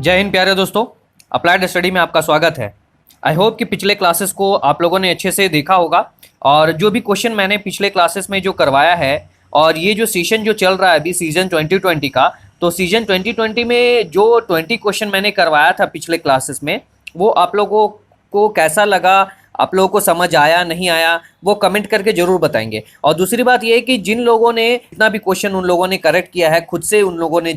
जय हिंद प्यारे दोस्तों, अप्लाइड स्टडी में आपका स्वागत है। आई होप कि पिछले क्लासेस को आप लोगों ने अच्छे से देखा होगा और जो भी क्वेश्चन मैंने पिछले क्लासेस में जो करवाया है और ये जो सेशन जो चल रहा है अभी सीजन 2020 का, तो सीजन 2020 में जो 20 क्वेश्चन मैंने करवाया था पिछले क्लासेस में, वो आप लोगों को कैसा लगा, आप लोगों को समझ आया नहीं आया, वो कमेंट करके जरूर बताएंगे। और दूसरी बात ये है कि जिन लोगों ने जितना भी क्वेश्चन उन लोगों ने करेक्ट किया है खुद से, उन लोगों ने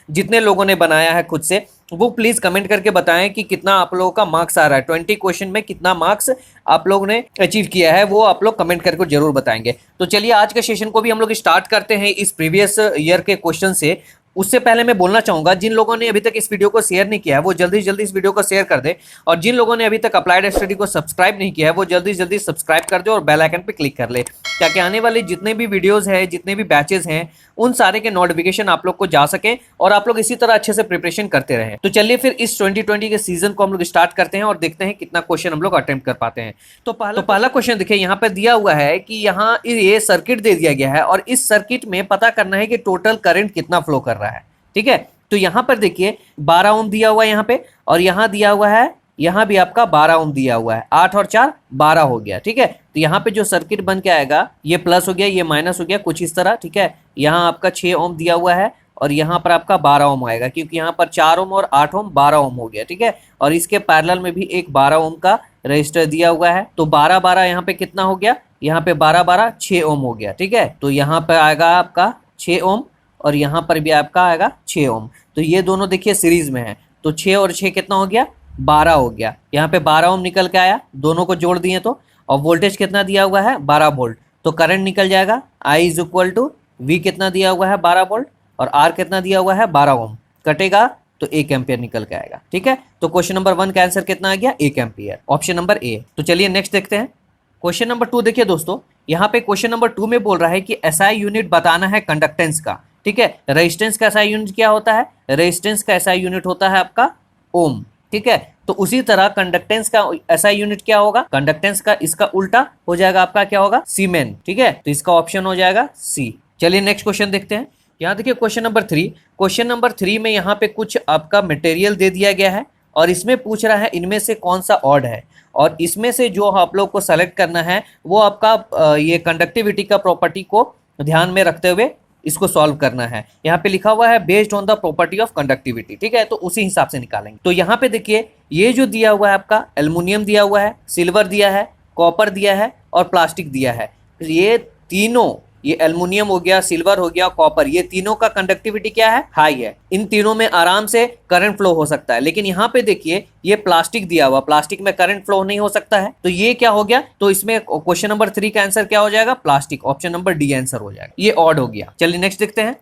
जितने लोगों ने बनाया है खुद से, वो प्लीज़ कमेंट करके बताएं कि कितना आप लोगों का मार्क्स आ रहा है, 20 क्वेश्चन में कितना मार्क्स आप लोगों ने अचीव किया है, वो आप लोग कमेंट करके जरूर बताएंगे। तो चलिए आज के सेशन को भी हम लोग स्टार्ट करते हैं इस प्रीवियस ईयर के क्वेश्चन से। उससे पहले मैं बोलना चाहूंगा, जिन लोगों ने अभी तक इस वीडियो को शेयर नहीं किया है वो जल्दी से जल्दी इस वीडियो को शेयर कर दे, और जिन लोगों ने अभी तक अप्लाइड स्टडी को सब्सक्राइब नहीं किया है वो जल्दी से जल्दी सब्सक्राइब कर दे और बेल आइकन पे क्लिक कर ले, ताकि आने वाले जितने भी वीडियोस हैं, जितने भी बैचेस हैं, उन सारे के नोटिफिकेशन आप लोग को जा सके और आप लोग इसी तरह अच्छे से प्रिपरेशन करते रहें। तो चलिए फिर इस 2020 के सीजन को हम लोग स्टार्ट करते हैं और देखते हैं कितना क्वेश्चन हम लोग अटेम्प्ट कर पाते हैं। तो पहला क्वेश्चन देखिए, यहाँ पे दिया हुआ है कि यहाँ ये सर्किट दे दिया गया है और इस सर्किट में पता करना है कि टोटल करंट कितना फ्लो कर रहा है। ठीक है, तो यहां पर देखिए 12 ओम दिया हुआ है यहाँ पे, और यहां दिया हुआ है, यहां भी आपका 12 ओम दिया हुआ है, 8 और 4 12 हो गया। ठीक है, तो यहाँ पे जो सर्किट बन के आएगा, ये प्लस हो गया, ये माइनस हो गया, कुछ इस तरह। ठीक है, यहाँ आपका 6 ओम दिया हुआ है और यहाँ पर आपका 12 ओम आएगा, क्योंकि यहाँ पर 4 ओम और 8 ओम 12 ओम हो गया। ठीक है, और इसके पैरेलल में भी एक 12 ओम का रजिस्टर दिया हुआ है, तो 12 12 यहाँ पे कितना हो गया, यहाँ पे 12 12 6 ओम हो गया। ठीक है, तो यहाँ पे आएगा आपका 6 ओम और यहाँ पर भी आपका आएगा 6 ओम। तो ये दोनों देखिए सीरीज में है, तो 6 और 6 कितना हो गया, 12 हो गया। यहाँ पे 12 ओम निकल के आया, दोनों को जोड़ दिए तो, और वोल्टेज कितना दिया हुआ है 12 वोल्ट, तो करंट निकल जाएगा I is equal to V कितना दिया हुआ है 12 वोल्ट और R कितना दिया हुआ है 12 ओम, कटेगा तो 1 एम्पियर निकल के आएगा। ठीक है, तो क्वेश्चन नंबर 1 का आंसर कितना आ गया, 1 एम्पियर, ऑप्शन नंबर ए। तो चलिए नेक्स्ट देखते हैं क्वेश्चन नंबर 2। देखिए दोस्तों, यहाँ पे क्वेश्चन नंबर 2 में बोल रहा है कि SI यूनिट बताना है कंडक्टेंस का। ठीक है, रेजिस्टेंस का SI यूनिट क्या होता है, रेजिस्टेंस का SI यूनिट होता है आपका ओम। ठीक है, तो उसी तरह कंडक्टेंस का SI यूनिट क्या होगा, कंडक्टेंस का इसका उल्टा हो जाएगा, आपका क्या होगा, सीमेन। ठीक है, तो इसका ऑप्शन हो जाएगा सी। चलिए नेक्स्ट क्वेश्चन देखते हैं। यहाँ देखिए क्वेश्चन नंबर 3। क्वेश्चन नंबर 3 में यहाँ पे कुछ आपका मटेरियल दे दिया गया है और इसमें पूछ रहा है इनमें से कौन सा ऑड है, और इसमें से जो आप लोग को सेलेक्ट करना है वो आपका ये कंडक्टिविटी का प्रॉपर्टी को ध्यान में रखते हुए इसको सॉल्व करना है। यहाँ पे लिखा हुआ है based on the property of conductivity. ठीक है, तो उसी हिसाब से निकालेंगे। तो यहाँ पे देखिए ये जो दिया हुआ है आपका एल्युमिनियम दिया हुआ है, सिल्वर दिया है, कॉपर दिया है और प्लास्टिक दिया है। ये तीनों, ये एल्युमिनियम हो गया, सिल्वर हो गया, कॉपर, ये तीनों का कंडक्टिविटी क्या है, हाई है। इन तीनों में आराम से करंट फ्लो हो सकता है, लेकिन यहाँ पे देखिए ये प्लास्टिक दिया हुआ, प्लास्टिक में करंट फ्लो नहीं हो सकता है, तो ये क्या हो गया, तो इसमें क्वेश्चन नंबर 3 का आंसर क्या हो जाएगा, plastic, option number D answer हो जाएगा। ये ऑड हो गया। चलिए नेक्स्ट देखते हैं।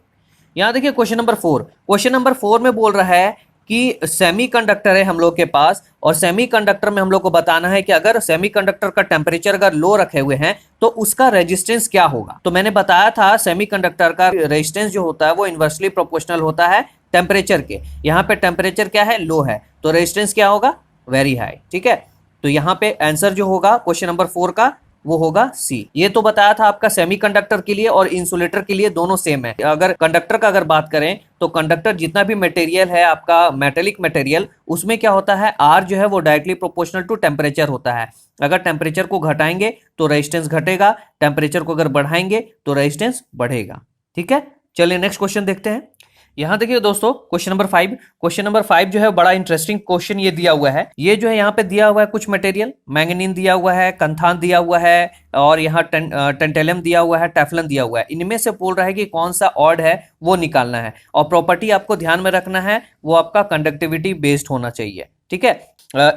यहाँ देखिए क्वेश्चन नंबर 4। क्वेश्चन नंबर 4 में बोल रहा है कि सेमीकंडक्टर है हम लोग के पास, और सेमीकंडक्टर में हम लोग को बताना है कि अगर सेमीकंडक्टर का टेम्परेचर अगर लो रखे हुए हैं तो उसका रेजिस्टेंस क्या होगा। तो मैंने बताया था सेमीकंडक्टर का रेजिस्टेंस जो होता है वो इनवर्सली प्रोपोर्शनल होता है टेम्परेचर के। यहाँ पे टेम्परेचर क्या है, लो है, तो रेजिस्टेंस क्या होगा, वेरी हाई। ठीक है, तो यहाँ पे आंसर जो होगा क्वेश्चन नंबर 4 का वो होगा सी। ये तो बताया था आपका सेमीकंडक्टर के लिए और इंसुलेटर के लिए दोनों सेम है। अगर कंडक्टर का अगर बात करें तो कंडक्टर जितना भी मटेरियल है आपका मेटेलिक मटेरियल, उसमें क्या होता है, आर जो है वो डायरेक्टली प्रोपोर्शनल टू टेम्परेचर होता है। अगर टेम्परेचर को घटाएंगे तो रेजिस्टेंस घटेगा, टेम्परेचर को अगर बढ़ाएंगे तो रेजिस्टेंस बढ़ेगा। ठीक है, चलिए नेक्स्ट क्वेश्चन देखते हैं। यहाँ देखिए दोस्तों क्वेश्चन नंबर 5। क्वेश्चन नंबर 5 जो है बड़ा इंटरेस्टिंग क्वेश्चन ये दिया हुआ है। ये जो है यहाँ पे दिया हुआ है कुछ मटेरियल, मैंगनीन दिया हुआ है, कंथान दिया हुआ है और यहाँ टेंटेलम दिया हुआ है, टेफ्लन दिया हुआ है। इनमें से बोल रहा है कि कौन सा ऑड है वो निकालना है, और प्रॉपर्टी आपको ध्यान में रखना है वो आपका कंडक्टिविटी बेस्ड होना चाहिए। ठीक है,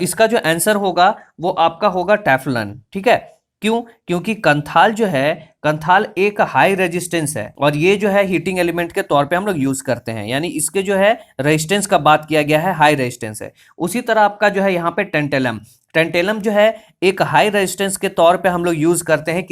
इसका जो आंसर होगा वो आपका होगा टेफ्लन। ठीक है, क्यों, क्योंकि कंथाल जो है, कंथाल एक हाई रेजिस्टेंस है और ये जो है हीटिंग एलिमेंट के तौर पे हम लोग यूज करते हैं, यानी इसके जो है रेजिस्टेंस का बात किया गया है, हाई रेजिस्टेंस है। उसी तरह आपका जो है यहाँ पे टेंटेलम, टेंटेलम जो है एक हाई रेजिस्टेंस के तौर पे हम लोग यूज करते हैं।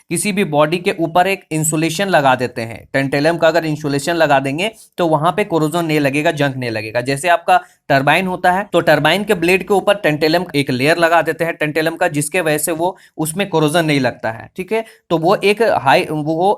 किसी भी बॉडी के ऊपर एक इंसुलेशन लगा देते हैं। टेंटेलम का अगर इंसुलेशन लगा देंगे तो वहां पे कोरोजन नहीं लगेगा, जंग नहीं लगेगा। जैसे आपका टरबाइन होता है, तो टरबाइन के ब्लेड के ऊपर टेंटेलम एक लेयर लगा देते हैं टेंटेलम का, जिसके वजह से वो उसमें कोरोजन नहीं लगता है। ठीक है, तो वो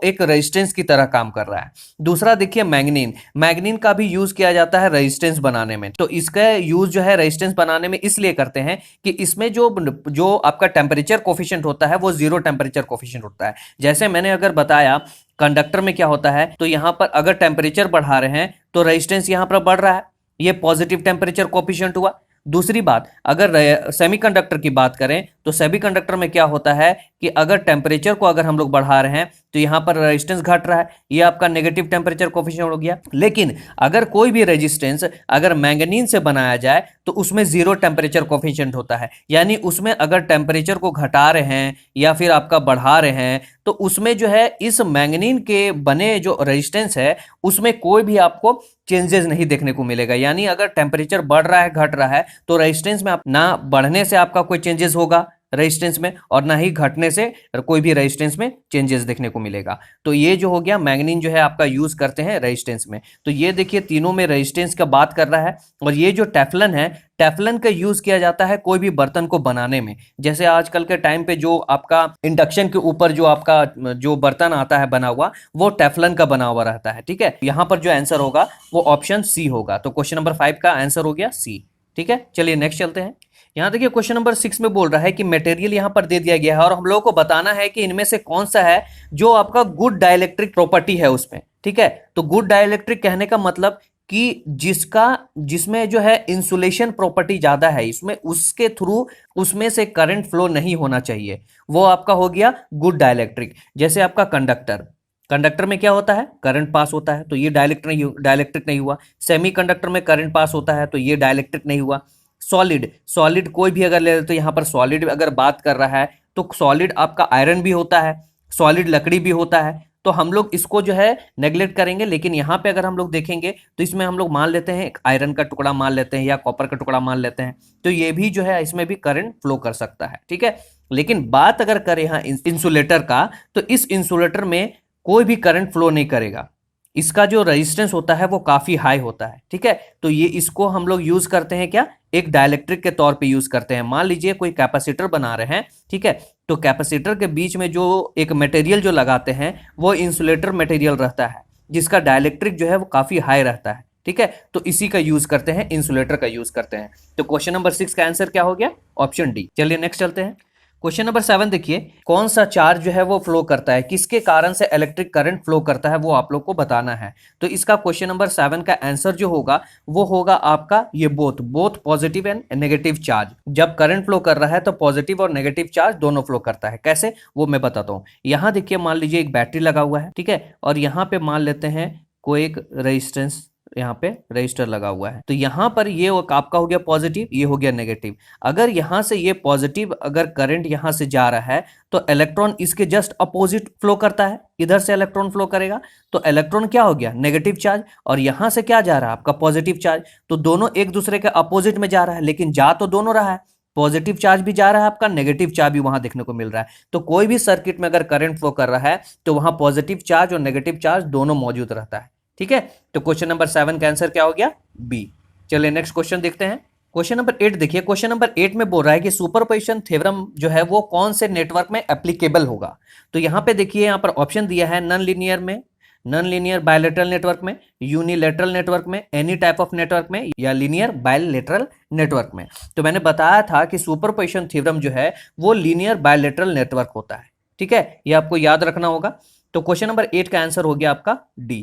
एक रेजिस्टेंस की तरह काम कर रहा है। दूसरा देखिए मैग्नीन, मैग्नीन का भी यूज किया जाता है रेजिस्टेंस बनाने में। तो इसका यूज जो है रेजिस्टेंस बनाने में इसलिए करते हैं कि इसमें जो आपका टेम्परेचर कोफिशिएंट होता है वो जीरो टेम्परेचर कोफिशिएंट होता है। जैसे मैंने अगर बताया कंडक्टर में क्या होता है, तो यहां पर अगर टेम्परेचर बढ़ा रहे हैं तो रेजिस्टेंस यहां पर बढ़ रहा है, ये पॉजिटिव टेम्परेचर कोफिशिएंट हुआ। दूसरी बात, अगर सेमीकंडक्टर की बात करें तो सेमीकंडक्टर में क्या होता है कि अगर टेम्परेचर को अगर हम लोग बढ़ा रहे हैं तो यहां पर रेजिस्टेंस घट रहा है, ये आपका नेगेटिव टेम्परेचर कोफिशिएंट हो गया। लेकिन अगर कोई भी रेजिस्टेंस अगर मैंगनीज से बनाया जाए तो उसमें जीरो टेम्परेचर कोफिशिएंट होता है, यानी उसमें अगर टेम्परेचर को घटा रहे हैं या फिर आपका बढ़ा रहे हैं तो उसमें जो है इस मैंगनीन के बने जो रेजिस्टेंस है उसमें कोई भी आपको चेंजेस नहीं देखने को मिलेगा। यानी अगर टेम्परेचर बढ़ रहा है घट रहा है तो रेजिस्टेंस में ना बढ़ने से आपका कोई चेंजेस होगा रेजिस्टेंस में, और ना ही घटने से कोई भी रेजिस्टेंस में चेंजेस देखने को मिलेगा। तो ये जो हो गया मैग्नीन जो है आपका यूज करते हैं रेजिस्टेंस में। तो ये देखिए तीनों में रेजिस्टेंस का बात कर रहा है। और ये जो टेफ्लन है, टेफ्लन का यूज किया जाता है कोई भी बर्तन को बनाने में। जैसे आजकल के टाइम पे जो आपका इंडक्शन के ऊपर जो आपका जो बर्तन आता है बना हुआ, वो टेफ्लन का बना हुआ रहता है। ठीक है, यहां पर जो आंसर होगा वो ऑप्शन सी होगा। तो क्वेश्चन नंबर 5 का आंसर हो गया सी। ठीक है, चलिए नेक्स्ट चलते हैं। यहां देखिए क्वेश्चन नंबर 6 में बोल रहा है कि मटेरियल यहां पर दे दिया गया है और हम लोगों को बताना है कि इनमें से कौन सा है जो आपका गुड डाइलेक्ट्रिक प्रॉपर्टी है उसमें। ठीक है, तो गुड डाइलेक्ट्रिक कहने का मतलब कि जिसमें जो है इंसुलेशन प्रॉपर्टी ज्यादा है, इसमें उसके थ्रू उसमें से करंट फ्लो नहीं होना चाहिए, वो आपका हो गया गुड डाइलेक्ट्रिक। जैसे आपका कंडक्टर में क्या होता है, करंट पास होता है, तो ये डाइलेक्ट्रिक नहीं हुआ। सेमीकंडक्टर में करंट पास होता है तो ये डाइलेक्ट्रिक नहीं हुआ। सॉलिड कोई भी अगर ले तो यहां पर सॉलिड अगर बात कर रहा है तो सॉलिड आपका आयरन भी होता है, सॉलिड लकड़ी भी होता है, तो हम लोग इसको जो है नेग्लेक्ट करेंगे। लेकिन यहाँ पे अगर हम लोग देखेंगे तो इसमें हम लोग मान लेते हैं एक आयरन का टुकड़ा मान लेते हैं या कॉपर का टुकड़ा मान लेते हैं, तो ये भी जो है इसमें भी करंट फ्लो कर सकता है। ठीक है, लेकिन बात अगर करें यहाँ इंसुलेटर का, तो इस इंसुलेटर में कोई भी करंट फ्लो नहीं करेगा, इसका जो रेजिस्टेंस होता है वो काफी हाई होता है। ठीक है, तो ये इसको हम लोग यूज करते हैं क्या, एक डाइलेक्ट्रिक के तौर पे यूज करते हैं। मान लीजिए कोई कैपेसिटर बना रहे हैं, ठीक है, तो कैपेसिटर के बीच में जो एक मटेरियल जो लगाते हैं वो इंसुलेटर मटेरियल रहता है, जिसका डाइलेक्ट्रिक जो है वो काफी हाई रहता है। ठीक है, तो इसी का यूज करते हैं, इंसुलेटर का यूज करते हैं। तो क्वेश्चन नंबर 6 का आंसर क्या हो गया, ऑप्शन डी। चलिए नेक्स्ट चलते हैं। क्वेश्चन नंबर 7 देखिए, कौन सा चार्ज जो है वो फ्लो करता है, किसके कारण से इलेक्ट्रिक करंट फ्लो करता है, वो आप लोग को बताना है। तो इसका क्वेश्चन नंबर 7 का आंसर जो होगा वो होगा आपका ये both positive and negative charge. जब करंट फ्लो कर रहा है तो पॉजिटिव और नेगेटिव चार्ज दोनों फ्लो करता है। कैसे, वो मैं बताता हूँ। यहाँ देखिए मान लीजिए एक बैटरी लगा हुआ है, ठीक है, और यहाँ पे मान लेते हैं कोई एक रेजिस्टेंस, यहाँ पे रजिस्टर लगा हुआ है, तो यहाँ पर ये आपका हो गया पॉजिटिव, ये हो गया नेगेटिव। अगर यहाँ से ये पॉजिटिव अगर करंट यहाँ से जा रहा है तो इलेक्ट्रॉन इसके जस्ट अपोजिट फ्लो करता है, इधर से इलेक्ट्रॉन फ्लो करेगा, तो इलेक्ट्रॉन क्या हो गया, नेगेटिव चार्ज, और यहाँ से क्या जा रहा है आपका पॉजिटिव चार्ज, तो दोनों एक दूसरे के अपोजिट में जा रहा है, लेकिन जा तो दोनों रहा है, पॉजिटिव चार्ज भी जा रहा है आपका, नेगेटिव चार्ज भी वहां देखने को मिल रहा है। तो कोई भी सर्किट में अगर करंट फ्लो कर रहा है तो वहां पॉजिटिव चार्ज और नेगेटिव चार्ज दोनों मौजूद रहता है। ठीक है, तो क्वेश्चन नंबर 7 का आंसर क्या हो गया, बी। चलिए नेक्स्ट क्वेश्चन देखते हैं। क्वेश्चन नंबर 8 देखिए, क्वेश्चन नंबर 8 में बोल रहा है कि सुपरपोजिशन थ्योरम जो है वो कौन से नेटवर्क में एप्लीकेबल होगा। तो यहाँ पे देखिए, यहाँ पर ऑप्शन दिया है नॉन लीनियर में, नॉन लीनियर बायलेटरल नेटवर्क में, यूनिलेटरल नेटवर्क में, एनी टाइप ऑफ नेटवर्क में, या लीनियर बायलेटरल नेटवर्क में। तो मैंने बताया था कि सुपरपोजिशन थ्योरम जो है वो लीनियर बायलेटरल नेटवर्क होता है। ठीक है, ये आपको याद रखना होगा। तो क्वेश्चन नंबर 8 का आंसर हो गया आपका डी।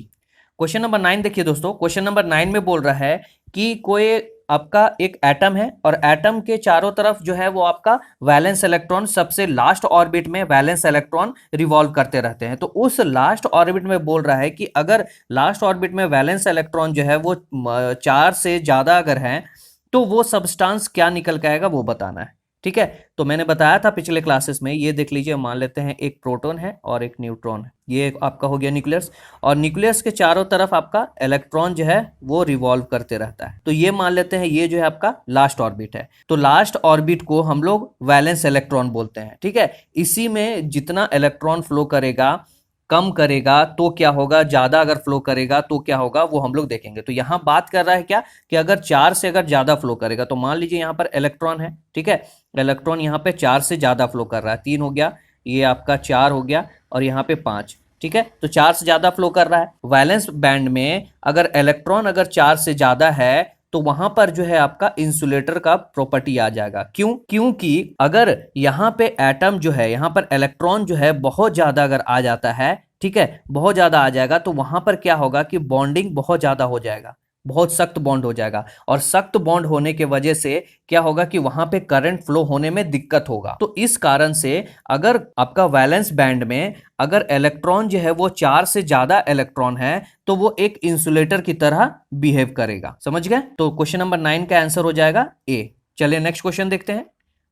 क्वेश्चन नंबर 9 देखिए दोस्तों, क्वेश्चन नंबर 9 में बोल रहा है कि कोई आपका एक एटम है और एटम के चारों तरफ जो है वो आपका वैलेंस इलेक्ट्रॉन, सबसे लास्ट ऑर्बिट में वैलेंस इलेक्ट्रॉन रिवॉल्व करते रहते हैं। तो उस लास्ट ऑर्बिट में बोल रहा है कि अगर लास्ट ऑर्बिट में वैलेंस इलेक्ट्रॉन जो है वो 4 से ज्यादा अगर है तो वो सब्सटेंस क्या निकल के आएगा वो बताना है। ठीक है, तो मैंने बताया था पिछले क्लासेस में, ये देख लीजिए, मान लेते हैं एक प्रोटॉन है और एक न्यूट्रॉन है, ये आपका हो गया न्यूक्लियस, और न्यूक्लियस के चारों तरफ आपका इलेक्ट्रॉन जो है वो रिवॉल्व करते रहता है। तो ये मान लेते हैं ये जो है आपका लास्ट ऑर्बिट है, तो लास्ट ऑर्बिट को हम लोग वैलेंस इलेक्ट्रॉन बोलते हैं। ठीक है, इसी में जितना इलेक्ट्रॉन फ्लो करेगा कम करेगा तो क्या होगा, ज्यादा अगर फ्लो करेगा तो क्या होगा, वो हम लोग देखेंगे। तो यहाँ बात कर रहा है क्या कि अगर 4 से अगर ज्यादा फ्लो करेगा, तो मान लीजिए यहाँ पर इलेक्ट्रॉन है, ठीक है, इलेक्ट्रॉन यहाँ पे 4 से ज्यादा फ्लो कर रहा है, 3 हो गया, ये आपका 4 हो गया, और यहाँ पे 5, ठीक है, तो 4 से ज्यादा फ्लो कर रहा है। वैलेंस बैंड में अगर इलेक्ट्रॉन अगर 4 से ज्यादा है तो वहां पर जो है आपका इंसुलेटर का प्रॉपर्टी आ जाएगा। क्यों? क्योंकि अगर यहाँ पे एटम जो है, यहाँ पर इलेक्ट्रॉन जो है बहुत ज्यादा अगर आ जाता है, ठीक है, बहुत ज्यादा आ जाएगा, तो वहां पर क्या होगा कि बॉन्डिंग बहुत ज्यादा हो जाएगा, बहुत सख्त बॉन्ड हो जाएगा, और सख्त बॉन्ड होने की वजह से क्या होगा कि वहां पे करंट फ्लो होने में दिक्कत होगा। तो इस कारण से अगर आपका वैलेंस बैंड में अगर इलेक्ट्रॉन जो है वो 4 से ज्यादा इलेक्ट्रॉन है तो वो एक इंसुलेटर की तरह बिहेव करेगा। समझ गए? तो क्वेश्चन नंबर 9 का आंसर हो जाएगा ए। चलिए नेक्स्ट क्वेश्चन देखते हैं।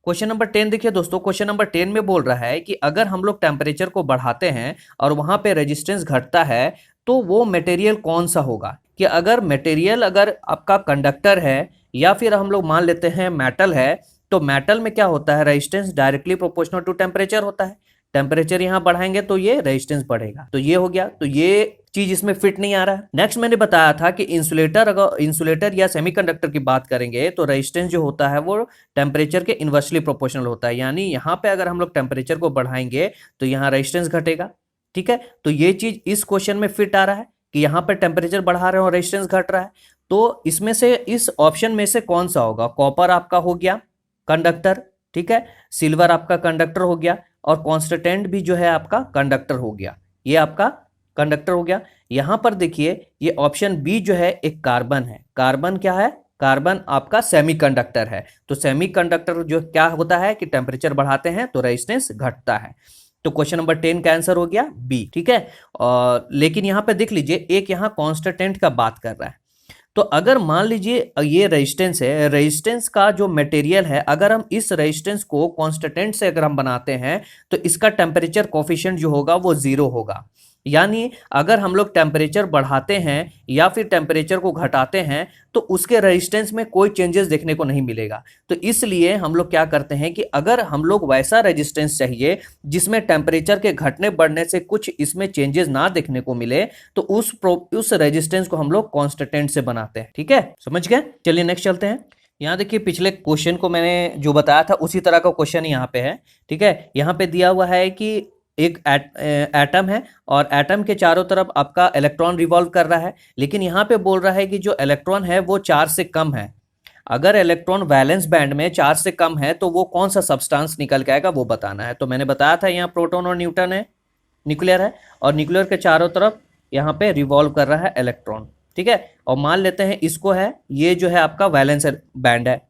क्वेश्चन नंबर 10 देखिए दोस्तों, क्वेश्चन नंबर 10 में बोल रहा है कि अगर हम लोग टेम्परेचर को बढ़ाते हैं और वहां पे रेजिस्टेंस घटता है तो वो मटेरियल कौन सा होगा। कि अगर मटेरियल अगर आपका कंडक्टर है या फिर हम लोग मान लेते हैं मेटल है, तो मेटल में क्या होता है, resistance directly proportional to temperature होता है। टेम्परेचर यहां बढ़ाएंगे तो ये रेजिस्टेंस बढ़ेगा। तो ये हो गया, तो ये चीज इसमें फिट नहीं आ रहा है। नेक्स्ट मैंने बताया था कि इंसुलेटर, अगर इंसुलेटर या सेमीकंडक्टर की बात करेंगे तो रेजिस्टेंस जो होता है वो टेम्परेचर के इन्वर्सली प्रोपोर्शनल होता है। यानी यहाँ पे अगर हम लोग टेम्परेचर को बढ़ाएंगे तो यहाँ रेजिस्टेंस घटेगा। ठीक है, तो ये चीज इस क्वेश्चन में फिट आ रहा है कि यहाँ पर टेम्परेचर बढ़ा रहे हैं और रेजिस्टेंस घट रहा है। तो इसमें से इस ऑप्शन में से कौन सा होगा? कॉपर आपका हो गया कंडक्टर, ठीक है, सिल्वर आपका कंडक्टर हो गया, और कॉन्स्टेंट भी जो है आपका कंडक्टर हो गया। ये आपका कंडक्टर हो गया। यहां पर देखिए ये ऑप्शन बी जो है एक कार्बन है। कार्बन क्या है? कार्बन आपका सेमीकंडक्टर है। तो सेमीकंडक्टर जो क्या होता है कि टेम्परेचर बढ़ाते हैं तो रेजिस्टेंस घटता है। तो क्वेश्चन नंबर 10 का आंसर हो गया बी। ठीक है, और लेकिन यहां पे देख लीजिए एक यहां कांस्टेंट का बात कर रहा है। तो अगर मान लीजिए ये रेजिस्टेंस है, रेजिस्टेंस का जो मटेरियल है, अगर हम इस रेजिस्टेंस को कांस्टेंट से अगर हम बनाते हैं तो इसका टेम्परेचर कोफिशिएंट जो होगा वो 0 होगा। यानी अगर हम लोग टेम्परेचर बढ़ाते हैं या फिर टेम्परेचर को घटाते हैं तो उसके रेजिस्टेंस में कोई चेंजेस देखने को नहीं मिलेगा। तो इसलिए हम लोग क्या करते हैं कि अगर हम लोग वैसा रेजिस्टेंस चाहिए जिसमें टेम्परेचर के घटने बढ़ने से कुछ इसमें चेंजेस ना देखने को मिले, तो उस रेजिस्टेंस को हम लोग कांस्टेंट से बनाते हैं। ठीक है, समझ गए? चलिए नेक्स्ट चलते हैं। यहाँ देखिए पिछले क्वेश्चन को मैंने जो बताया था उसी तरह का क्वेश्चन यहाँ पे है। ठीक है, यहाँ पे दिया हुआ है कि एक एटम है और एटम के चारों तरफ आपका इलेक्ट्रॉन रिवॉल्व कर रहा है, लेकिन यहाँ पे बोल रहा है कि जो इलेक्ट्रॉन है वो 4 से कम है। अगर इलेक्ट्रॉन वैलेंस बैंड में 4 से कम है तो वो कौन सा सब्सटेंस निकल के आएगा वो बताना है। तो मैंने बताया था यहाँ प्रोटॉन और न्यूट्रॉन है, न्यूक्लियर है, और न्यूक्लियर के चारों तरफ यहाँ पे रिवॉल्व कर रहा है इलेक्ट्रॉन। ठीक है, और मान लेते हैं इसको है, ये जो है आपका वैलेंस बैंड है।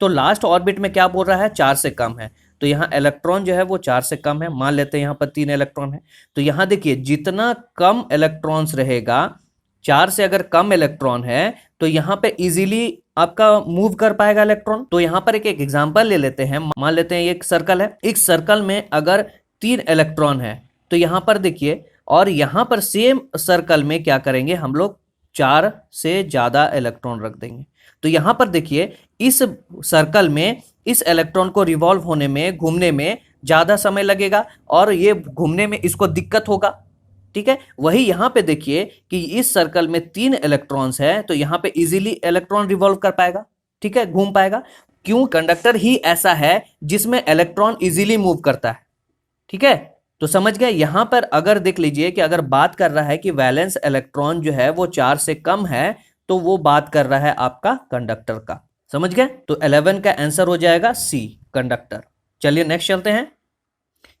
तो लास्ट ऑर्बिट में क्या बोल रहा है? 4 से कम है। तो यहाँ इलेक्ट्रॉन जो है वो 4 से कम है। मान लेते हैं यहाँ पर 3 इलेक्ट्रॉन है। तो यहाँ देखिए जितना कम इलेक्ट्रॉन्स रहेगा, 4 से अगर कम इलेक्ट्रॉन है तो यहाँ पे इजीली आपका मूव कर पाएगा इलेक्ट्रॉन। तो यहाँ पर एक एग्जांपल ले लेते हैं। मान लेते हैं एक सर्कल है, इस सर्कल में अगर 3 इलेक्ट्रॉन है तो यहाँ पर देखिए, और यहाँ पर सेम सर्कल में क्या करेंगे हम लोग? 4 से ज्यादा इलेक्ट्रॉन रख देंगे। तो यहाँ पर देखिए इस सर्कल में इस इलेक्ट्रॉन को रिवॉल्व होने में, घूमने में ज्यादा समय लगेगा और ये घूमने में इसको दिक्कत होगा। ठीक है, वही यहाँ पे देखिए कि इस सर्कल में 3 इलेक्ट्रॉन्स है तो यहाँ पे इजीली इलेक्ट्रॉन रिवॉल्व कर पाएगा। ठीक है, घूम पाएगा। क्यों? कंडक्टर ही ऐसा है जिसमें इलेक्ट्रॉन इजीली मूव करता है। ठीक है, तो समझ गए? यहां पर अगर देख लीजिए कि अगर बात कर रहा है कि वैलेंस इलेक्ट्रॉन जो है वो 4 से कम है तो वो बात कर रहा है आपका कंडक्टर का। समझ गए? तो 11 का आंसर हो जाएगा सी, कंडक्टर। चलिए नेक्स्ट चलते हैं।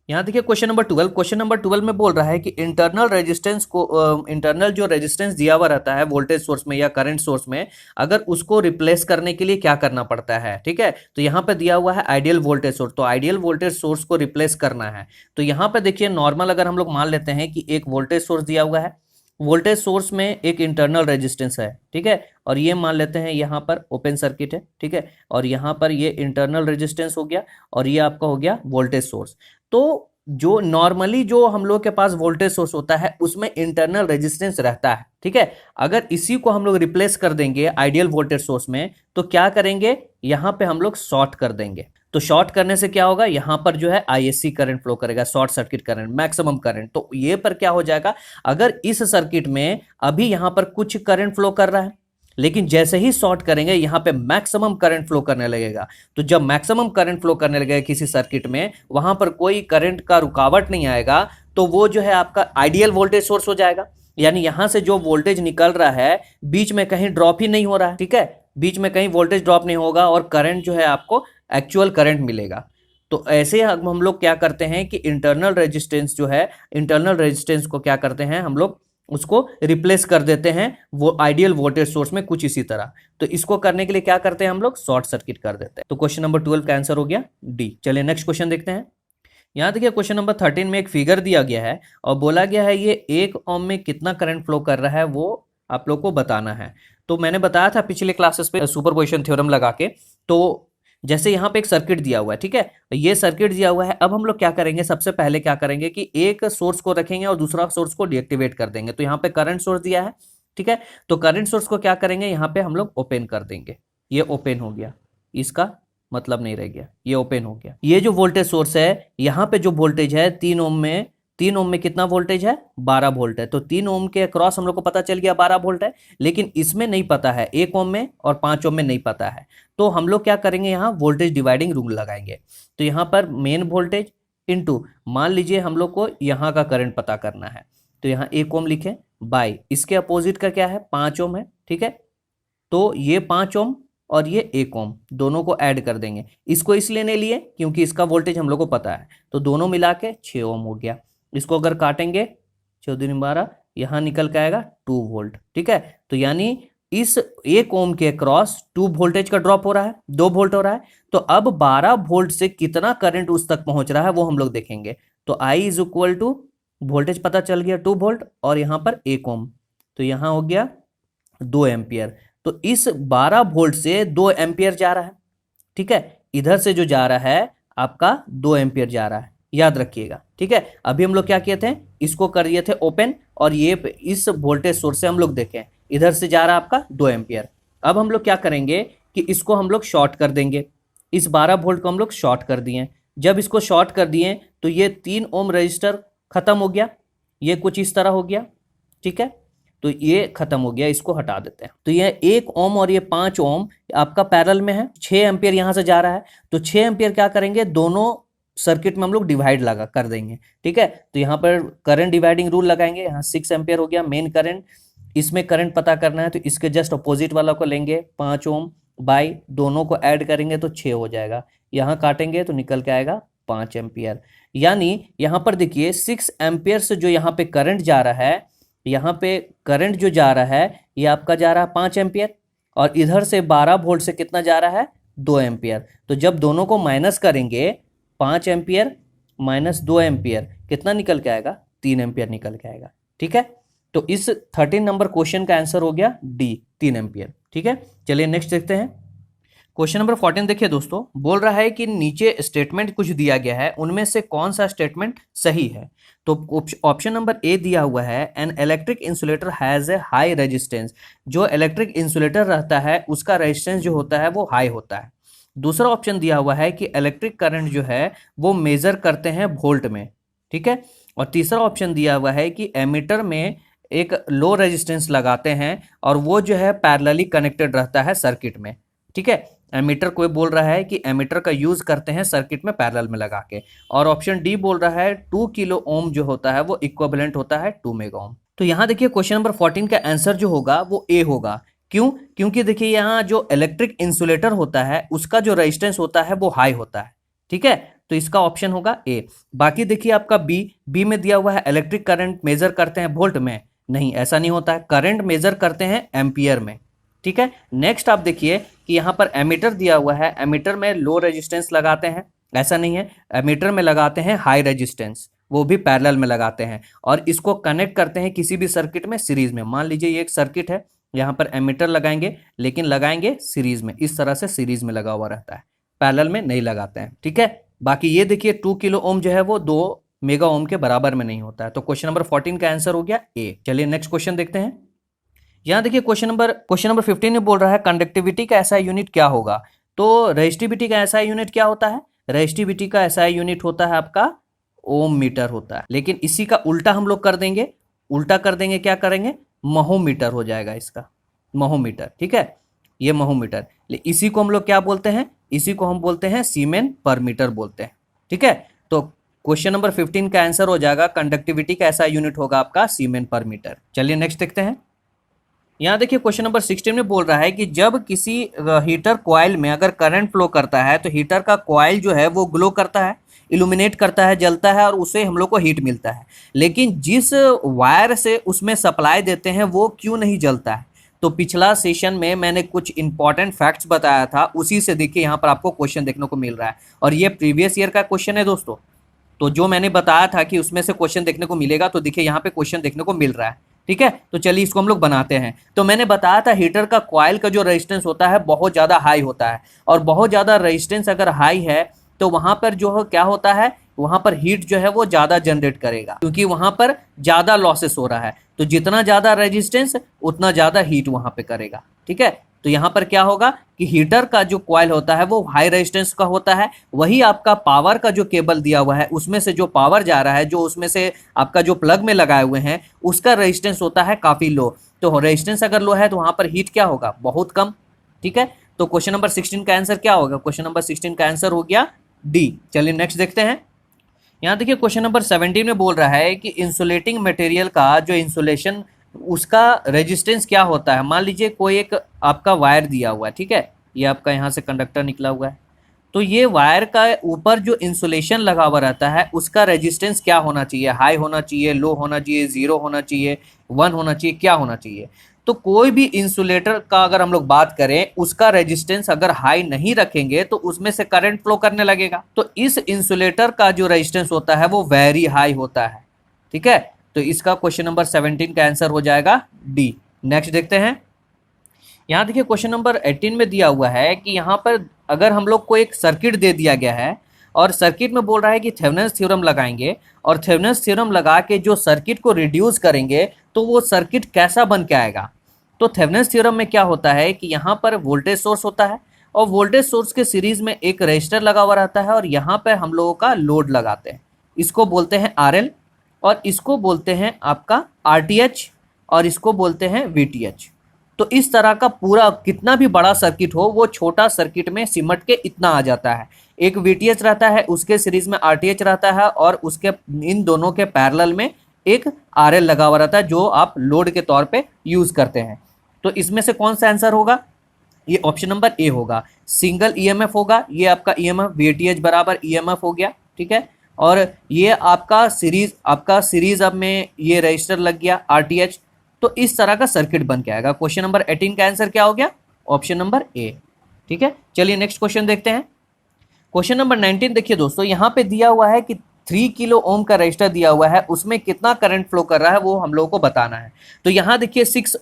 यहां देखिए क्वेश्चन नंबर 12। क्वेश्चन नंबर 12 में बोल रहा है कि इंटरनल रेजिस्टेंस को, इंटरनल जो रेजिस्टेंस दिया हुआ रहता है वोल्टेज सोर्स में या करंट सोर्स में, अगर उसको रिप्लेस करने के लिए क्या करना पड़ता है। ठीक है, तो यहाँ पे दिया हुआ है आइडियल वोल्टेज सोर्स। तो आइडियल वोल्टेज सोर्स को रिप्लेस करना है तो यहाँ पे देखिए नॉर्मल अगर हम लोग मान लेते हैं कि एक वोल्टेज सोर्स दिया हुआ है, वोल्टेज सोर्स में एक इंटरनल रेजिस्टेंस है। ठीक है, और ये मान लेते हैं यहाँ पर ओपन सर्किट है। ठीक है, और यहाँ पर ये इंटरनल रेजिस्टेंस हो गया और ये आपका हो गया वोल्टेज सोर्स। तो जो नॉर्मली जो हम लोग के पास वोल्टेज सोर्स होता है उसमें इंटरनल रेजिस्टेंस रहता है। ठीक है, अगर इसी को हम लोग रिप्लेस कर देंगे आइडियल वोल्टेज सोर्स में तो क्या करेंगे? यहाँ पे हम लोग शॉर्ट कर देंगे। तो शॉर्ट करने से क्या होगा, यहां पर जो है आईएससी करंट फ्लो करेगा, short circuit current, maximum current. तो ये पर क्या हो जाएगा, अगर इस सर्किट में अभी यहां पर कुछ करंट फ्लो कर रहा है, लेकिन जैसे ही शॉर्ट करेंगे यहां पे मैक्सिमम करंट फ्लो करने लगेगा। तो जब मैक्सिमम करंट फ्लो करने लगेगा किसी सर्किट में, वहां पर कोई करंट का रुकावट नहीं आएगा, तो वो जो है आपका आइडियल वोल्टेज सोर्स हो जाएगा। यानी यहां से जो वोल्टेज निकल रहा है बीच में कहीं ड्रॉप ही नहीं हो रहा है, ठीक है, बीच में कहीं वोल्टेज ड्रॉप नहीं होगा और करंट जो है आपको एक्चुअल करंट मिलेगा। तो ऐसे हम लोग क्या करते हैं कि इंटरनल रेजिस्टेंस जो है, इंटरनल रेजिस्टेंस को क्या करते हैं हम लोग, उसको रिप्लेस कर देते हैं वो आइडियल वोल्टेज सोर्स में, कुछ इसी तरह। तो इसको करने के लिए क्या करते हैं हम लोग, शॉर्ट सर्किट कर देते हैं। तो क्वेश्चन नंबर 12 का आंसर हो गया डी। चलिए नेक्स्ट क्वेश्चन देखते हैं। यहां देखिए क्वेश्चन नंबर 13 में एक फिगर दिया गया है और बोला गया है ये 1 ओम में कितना करंट फ्लो कर रहा है वो आप लोग को बताना है। तो मैंने बताया था पिछले क्लासेस पे सुपरपोजिशन थ्योरम लगा के। तो जैसे यहाँ पे एक सर्किट दिया हुआ है, ठीक है, ये सर्किट दिया हुआ है। अब हम लोग क्या करेंगे, सबसे पहले क्या करेंगे कि एक सोर्स को रखेंगे और दूसरा सोर्स को डीएक्टिवेट कर देंगे। तो यहाँ पे करंट सोर्स दिया है, ठीक है, तो करंट सोर्स को क्या करेंगे, यहाँ पे हम लोग ओपन कर देंगे। ये ओपन हो गया, इसका मतलब नहीं रह गया, ये ओपन हो गया। ये जो वोल्टेज सोर्स है, यहाँ पे जो वोल्टेज है 3 ओम में, 3 ओम में कितना वोल्टेज है, 12 वोल्ट है। तो 3 ओम के अक्रॉस हम लोग को पता चल गया 12 वोल्ट है, लेकिन इसमें नहीं पता है, 1 ओम में और 5 ओम में नहीं पता है। तो हम लोग क्या करेंगे, यहाँ वोल्टेज डिवाइडिंग रूल लगाएंगे। तो यहाँ पर मेन वोल्टेज इंटू, मान लीजिए हम लोग को यहाँ का करंट पता करना है, तो यहाँ 1 ओम लिखे बाई इसके अपोजिट का क्या है, 5 ओम है, ठीक है। तो ये 5 ओम और ये 1 ओम दोनों को ऐड कर देंगे। इसको इसलिए नहीं लिए क्योंकि इसका वोल्टेज हम लोग को पता है, तो दोनों मिला के 6 ओम हो गया। इसको अगर काटेंगे 14 12, यहाँ निकल के आएगा 2 वोल्ट, ठीक है। तो यानी इस 1 ओम के क्रॉस 2 वोल्टेज का ड्रॉप हो रहा है, 2 वोल्ट हो रहा है। तो अब 12 वोल्ट से कितना करंट उस तक पहुंच रहा है वो हम लोग देखेंगे। तो I is equal to, voltage पता चल गया 2 वोल्ट और यहाँ पर 1 ओम, तो यहाँ हो गया 2 एम्पियर। तो इस 12 वोल्ट से 2 एम्पियर जा रहा है, ठीक है, इधर से जो जा रहा है आपका 2 एम्पियर जा रहा है, याद रखिएगा, ठीक है। अभी हम लोग क्या किए थे, इसको कर दिए थे ओपन और ये इस वोल्टेज सोर्स से हम लोग देखें इधर से जा रहा है आपका 2 एम्पियर। अब हम लोग क्या करेंगे कि इसको हम लोग शॉर्ट कर देंगे, इस 12 वोल्ट को हम लोग शॉर्ट कर दिए। जब इसको शॉर्ट कर दिए तो ये 3 ओम रजिस्टर खत्म हो गया, ये कुछ इस तरह हो गया, ठीक है, तो ये खत्म हो गया, इसको हटा देते हैं। तो ये 1 ओम और ये 5 ओम आपका पैरेलल में है, 6 एम्पियर यहां से जा रहा है। तो 6 एम्पियर क्या करेंगे, दोनों सर्किट में हम लोग डिवाइड लगा कर देंगे, ठीक है। तो यहाँ पर करंट डिवाइडिंग रूल लगाएंगे, यहाँ 6 एम्पियर हो गया मेन करंट। इसमें करंट पता करना है तो इसके जस्ट अपोजिट वाला को लेंगे 5 ओम बाई, दोनों को ऐड करेंगे तो 6 हो जाएगा। यहाँ काटेंगे तो निकल के आएगा 5 एम्पियर। यानी यहाँ पर देखिए 6 एम्पियर से जो यहाँ पे करंट जा रहा है, यहाँ पे करंट जो जा रहा है ये आपका जा रहा है 5 एम्पियर और इधर से 12 वोल्ट से कितना जा रहा है, 2 एम्पियर। तो जब दोनों को माइनस करेंगे 5 एम्पियर माइनस 2 एम्पियर कितना निकल के आएगा, 3 एम्पियर निकल के आएगा, ठीक है। तो इस 13 नंबर क्वेश्चन का आंसर हो गया डी, 3 एम्पियर, ठीक है। चलिए नेक्स्ट देखते हैं। क्वेश्चन नंबर 14 देखिए दोस्तों, बोल रहा है कि नीचे स्टेटमेंट कुछ दिया गया है, उनमें से कौन सा स्टेटमेंट सही है। तो ऑप्शन नंबर ए दिया हुआ है, an electric insulator has a high resistance. जो इलेक्ट्रिक इंसुलेटर रहता है उसका रेजिस्टेंस जो होता है वो हाई होता है। दूसरा ऑप्शन दिया हुआ है कि इलेक्ट्रिक करंट जो है वो मेजर करते हैं वोल्ट में, ठीक है। और तीसरा ऑप्शन दिया हुआ है कि एमीटर में एक लो रेजिस्टेंस लगाते हैं और वो जो है पैरेलली कनेक्टेड रहता है सर्किट में, ठीक है। एमीटर कोई बोल रहा है कि एमीटर का यूज करते हैं सर्किट में पैरेलल में लगा के। और ऑप्शन डी बोल रहा है 2 किलो ओम जो होता है वो इक्विवेलेंट होता है 2 मेगा ओम। तो यहाँ देखिए क्वेश्चन नंबर 14 का आंसर जो होगा वो ए होगा। क्यों, क्योंकि देखिए यहाँ जो इलेक्ट्रिक इंसुलेटर होता है उसका जो रेजिस्टेंस होता है वो हाई होता है, ठीक है। तो इसका ऑप्शन होगा ए। बाकी देखिए आपका बी में दिया हुआ है इलेक्ट्रिक करंट मेजर करते हैं वोल्ट में, नहीं ऐसा नहीं होता है, करंट मेजर करते हैं एम्पियर में, ठीक है। नेक्स्ट आप देखिए कि यहाँ पर एमीटर दिया हुआ है, एमीटर में लो रेजिस्टेंस लगाते हैं, ऐसा नहीं है, एमीटर में लगाते हैं हाई रेजिस्टेंस, वो भी पैरेलल में लगाते हैं और इसको कनेक्ट करते हैं किसी भी सर्किट में सीरीज में। मान लीजिए ये एक सर्किट है, यहाँ पर एमीटर लगाएंगे लेकिन लगाएंगे सीरीज में, इस तरह से सीरीज में लगा हुआ रहता है, पैरेलल में नहीं लगाते हैं, ठीक है। बाकी ये देखिए 2 किलो ओम जो है वो 2 मेगा ओम के बराबर में नहीं होता है। तो क्वेश्चन नंबर 14 का आंसर हो गया ए। चलिए नेक्स्ट क्वेश्चन देखते हैं। यहाँ देखिए क्वेश्चन नंबर 15 में बोल रहा है कंडक्टिविटी का ऐसा यूनिट क्या होगा। तो रेजिस्टिविटी का ऐसा यूनिट क्या होता है, रेजिस्टिविटी का एसआई यूनिट होता है आपका ओम मीटर होता है, लेकिन इसी का उल्टा हम लोग कर देंगे, उल्टा कर देंगे, क्या करेंगे, महोमीटर हो जाएगा इसका, महोमीटर। ठीक है, ये महोमीटर, इसी को हम लोग क्या बोलते हैं, इसी को हम बोलते हैं सीमेन पर मीटर बोलते हैं। ठीक है, तो क्वेश्चन नंबर 15 का आंसर हो जाएगा कंडक्टिविटी का ऐसा यूनिट होगा आपका सीमेन पर मीटर। चलिए नेक्स्ट देखते हैं। यहाँ देखिए क्वेश्चन नंबर 16 में बोल रहा है कि जब किसी हीटर कॉइल में अगर करंट फ्लो करता है तो हीटर का कॉइल जो है वो ग्लो करता है, इल्यूमिनेट करता है, जलता है और उससे हम लोग को हीट मिलता है, लेकिन जिस वायर से उसमें सप्लाई देते हैं वो क्यों नहीं जलता है। तो पिछला सेशन में मैंने कुछ इंपॉर्टेंट फैक्ट्स बताया था, उसी से देखिए यहाँ पर आपको क्वेश्चन देखने को मिल रहा है, और ये प्रीवियस ईयर का क्वेश्चन है दोस्तों। तो जो मैंने बताया था कि उसमें से क्वेश्चन देखने को मिलेगा, तो देखिए यहाँ पे क्वेश्चन देखने को मिल रहा है। ठीक है, तो चलिए इसको हम लोग बनाते हैं। तो मैंने बताया था हीटर का कॉइल का जो रेजिस्टेंस होता है बहुत ज़्यादा हाई होता है, और बहुत ज़्यादा रेजिस्टेंस अगर हाई है तो वहाँ पर जो है क्या होता है, वहाँ पर हीट जो है वो ज़्यादा जनरेट करेगा, क्योंकि वहाँ पर ज़्यादा लॉसेस हो रहा है। तो जितना ज़्यादा रेजिस्टेंस उतना ज़्यादा हीट वहाँ पे करेगा। ठीक है, तो यहाँ पर क्या होगा कि हीटर का जो कॉइल होता है वो हाई रेजिस्टेंस का होता है, वही आपका पावर का जो केबल दिया हुआ है उसमें से जो पावर जा रहा है, जो उसमें से आपका जो प्लग में लगाए हुए हैं उसका रेजिस्टेंस होता है काफ़ी लो। तो रेजिस्टेंस अगर लो है तो वहाँ पर हीट क्या होगा, बहुत कम। ठीक है, तो क्वेश्चन नंबर 16 का आंसर क्या होगा, क्वेश्चन नंबर 16 का आंसर हो गया डी। चलिए नेक्स्ट देखते हैं। यहाँ देखिए क्वेश्चन नंबर 17 में बोल रहा है कि इंसुलेटिंग मटेरियल का जो इंसुलेशन उसका रेजिस्टेंस क्या होता है। मान लीजिए कोई एक आपका वायर दिया हुआ है, ठीक है, ये आपका यहाँ से कंडक्टर निकला हुआ है, तो ये वायर का ऊपर जो इंसुलेशन लगा हुआ रहता है उसका रेजिस्टेंस क्या होना चाहिए, हाई होना चाहिए, लो होना चाहिए, 0 होना चाहिए, 1 होना चाहिए, क्या होना चाहिए। तो कोई भी इंसुलेटर का अगर हम लोग बात करें उसका रेजिस्टेंस अगर हाई नहीं रखेंगे तो उसमें से करंट फ्लो करने लगेगा। तो इस इंसुलेटर का जो रेजिस्टेंस होता है वो वेरी हाई होता है। ठीक है, तो इसका क्वेश्चन नंबर 17 का आंसर हो जाएगा डी। नेक्स्ट देखते हैं। यहाँ देखिए क्वेश्चन नंबर 18 में दिया हुआ है कि यहाँ पर अगर हम लोग को एक सर्किट दे दिया गया है और सर्किट में बोल रहा है कि थेवेनिन्स थ्योरम लगाएंगे, और थेवेनिन्स थ्योरम लगा के जो सर्किट को रिड्यूस करेंगे तो वो सर्किट कैसा बन के आएगा। तो थेवेनिन्स थ्योरम में क्या होता है कि यहाँ पर वोल्टेज सोर्स होता है, और वोल्टेज सोर्स के सीरीज में एक रेजिस्टर लगा हुआ रहता है, और यहाँ पर हम लोगों का लोड लगाते हैं, इसको बोलते हैं RL, और इसको बोलते हैं आपका RTH, और इसको बोलते हैं VTH। तो इस तरह का पूरा कितना भी बड़ा सर्किट हो वो छोटा सर्किट में सिमट के इतना आ जाता है। एक VTH रहता है, उसके सीरीज में RTH रहता है, और उसके इन दोनों के पैरेलल में एक RL लगा हुआ रहता है जो आप लोड के तौर पे यूज करते हैं। तो इसमें से कौन सा आंसर होगा, ये ऑप्शन नंबर ए होगा, सिंगल EMF होगा। ये आपका EMF VTH बराबर EMF हो गया। ठीक है, और ये आपका सीरीज अब में ये रजिस्टर लग गया RTH। तो इस तरह का सर्किट बन के आएगा। क्वेश्चन नंबर 18 का आंसर क्या हो गया, ऑप्शन नंबर ए। ठीक है, चलिए नेक्स्ट क्वेश्चन देखते हैं। क्वेश्चन नंबर 19 देखिए दोस्तों, यहाँ पे दिया हुआ है कि 3 किलो ओम का रजिस्टर दिया हुआ है, उसमें कितना करंट फ्लो कर रहा है वो हम लोगों को बताना है। तो यहाँ देखिए 6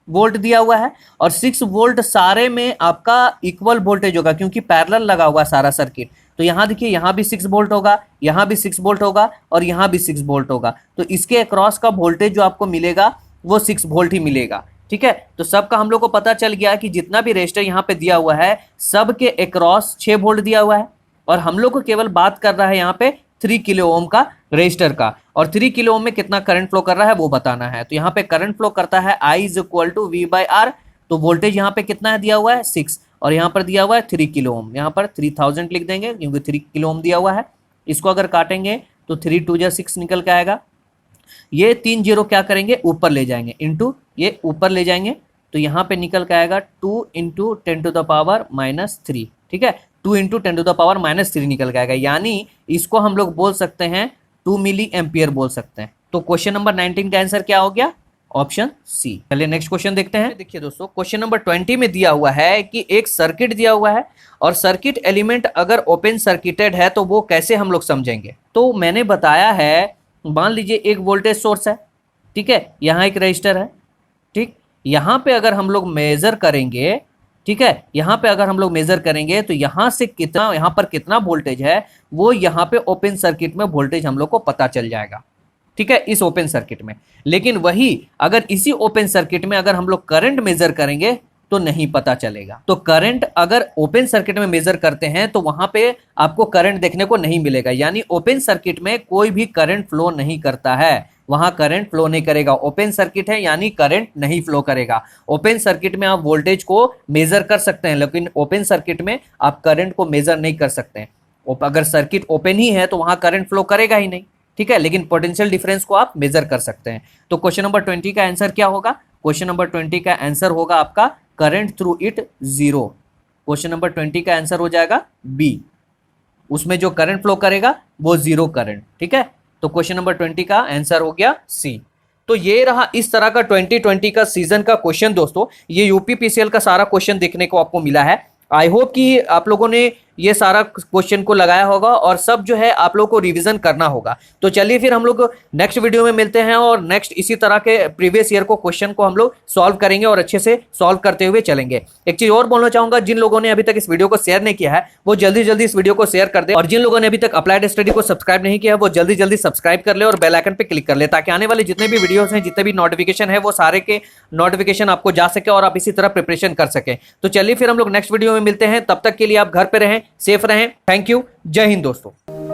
वोल्ट दिया हुआ है, और 6 वोल्ट सारे में आपका इक्वल वोल्टेज होगा क्योंकि पैरेलल लगा हुआ सारा सर्किट। तो यहाँ देखिए यहाँ भी 6 वोल्ट होगा, यहाँ भी 6 वोल्ट होगा, और यहाँ भी 6 वोल्ट होगा। तो इसके अक्रॉस का वोल्टेज जो आपको मिलेगा वो 6 वोल्ट ही मिलेगा। ठीक है, तो सबका हम लोग को पता चल गया कि जितना भी रेजिस्टर यहाँ पे दिया हुआ है सब के अक्रॉस 6 वोल्ट दिया हुआ है, और हम लोग को केवल बात कर रहा है यहाँ पे 3 किलो ओम का रेजिस्टर का, और 3 किलो ओम में कितना करंट फ्लो कर रहा है वो बताना है। तो यहाँ पे करंट फ्लो करता है I = V/R। तो वोल्टेज यहाँ पे कितना है दिया हुआ है 6, और यहाँ पर दिया हुआ है 3 किलो ओम, यहाँ पर 3000 लिख देंगे क्योंकि 3 किलो ओम दिया हुआ है। इसको अगर काटेंगे तो 3 × 2 = 6 निकल के आएगा। ये 3 जीरो क्या करेंगे, ऊपर ले जाएंगे, इंटू ये ऊपर ले जाएंगे, तो यहाँ पे निकल के आएगा 2 × 10⁻³ ठीक है, 2 × 10⁻³ निकल के आएगा, यानी इसको हम लोग बोल सकते हैं 2 मिली एम्पियर बोल सकते हैं। तो क्वेश्चन नंबर 19 का आंसर क्या हो गया, ऑप्शन सी। चलिए नेक्स्ट क्वेश्चन देखते हैं। देखिए दोस्तों क्वेश्चन नंबर 20 में दिया हुआ है कि एक सर्किट दिया हुआ है, और सर्किट एलिमेंट अगर ओपन सर्किटेड है तो वो कैसे हम लोग समझेंगे। तो मैंने बताया है, मान लीजिए एक वोल्टेज सोर्स है, ठीक है, यहाँ एक रजिस्टर है, ठीक, यहाँ पे अगर हम लोग मेजर करेंगे, ठीक है, यहाँ पे अगर हम लोग मेजर करेंगे तो यहाँ से कितना, यहाँ पर कितना वोल्टेज है वो यहाँ पे ओपन सर्किट में वोल्टेज हम लोग को पता चल जाएगा। ठीक है, इस ओपन सर्किट में। लेकिन वही अगर इसी ओपन सर्किट में अगर हम लोग करंट मेजर करेंगे तो नहीं पता चलेगा। तो करंट अगर ओपन सर्किट में मेजर करते हैं तो वहां पे आपको करंट देखने को नहीं मिलेगा, यानी ओपन सर्किट में कोई भी करंट फ्लो नहीं करता है, वहां करंट फ्लो नहीं करेगा। ओपन सर्किट है यानी करंट नहीं फ्लो करेगा। ओपन सर्किट में आप वोल्टेज को मेजर कर सकते हैं, लेकिन ओपन सर्किट में आप करंट को मेजर नहीं कर सकते हैं। अगर सर्किट ओपन ही है तो वहां करंट फ्लो करेगा ही नहीं, ठीक है, लेकिन पोटेंशियल डिफरेंस को आप मेजर कर सकते हैं। तो क्वेश्चन नंबर 20 का आंसर क्या होगा? क्वेश्चन नंबर 20 का आंसर होगा आपका current through it 0। Question number 20 का आंसर हो जाएगा बी, उसमें जो करंट फ्लो करेगा वो 0 करंट, ठीक है। तो क्वेश्चन नंबर 20 का आंसर हो गया सी। तो ये रहा इस तरह का 2020 का सीजन का क्वेश्चन दोस्तों। ये यूपीपीसीएल का सारा क्वेश्चन देखने को आपको मिला है। आई होप कि आप लोगों ने ये सारा क्वेश्चन को लगाया होगा और सब जो है आप लोगों को रिवीजन करना होगा। तो चलिए फिर हम लोग नेक्स्ट वीडियो में मिलते हैं और नेक्स्ट इसी तरह के प्रीवियस ईयर को क्वेश्चन को हम लोग सॉल्व करेंगे और अच्छे से सॉल्व करते हुए चलेंगे। एक चीज और बोलना चाहूंगा, जिन लोगों ने अभी तक इस वीडियो को शेयर नहीं किया है वो जल्दी जल्दी इस वीडियो को शेयर कर दे, और जिन लोगों ने अभी तक अप्लाइड स्टडी को सब्सक्राइब नहीं किया है वो जल्दी जल्दी सब्सक्राइब कर ले और बेल आइकन पे क्लिक कर ले, ताकि आने वाले जितने भी वीडियोस हैं, जितने भी नोटिफिकेशन है, वो सारे के नोटिफिकेशन आपको जा सके और आप इसी तरह प्रिपरेशन कर सके। तो चलिए फिर हम लोग नेक्स्ट वीडियो में मिलते हैं, तब तक के लिए आप घर पे रहें, सेफ रहें। थैंक यू, जय हिंद दोस्तों।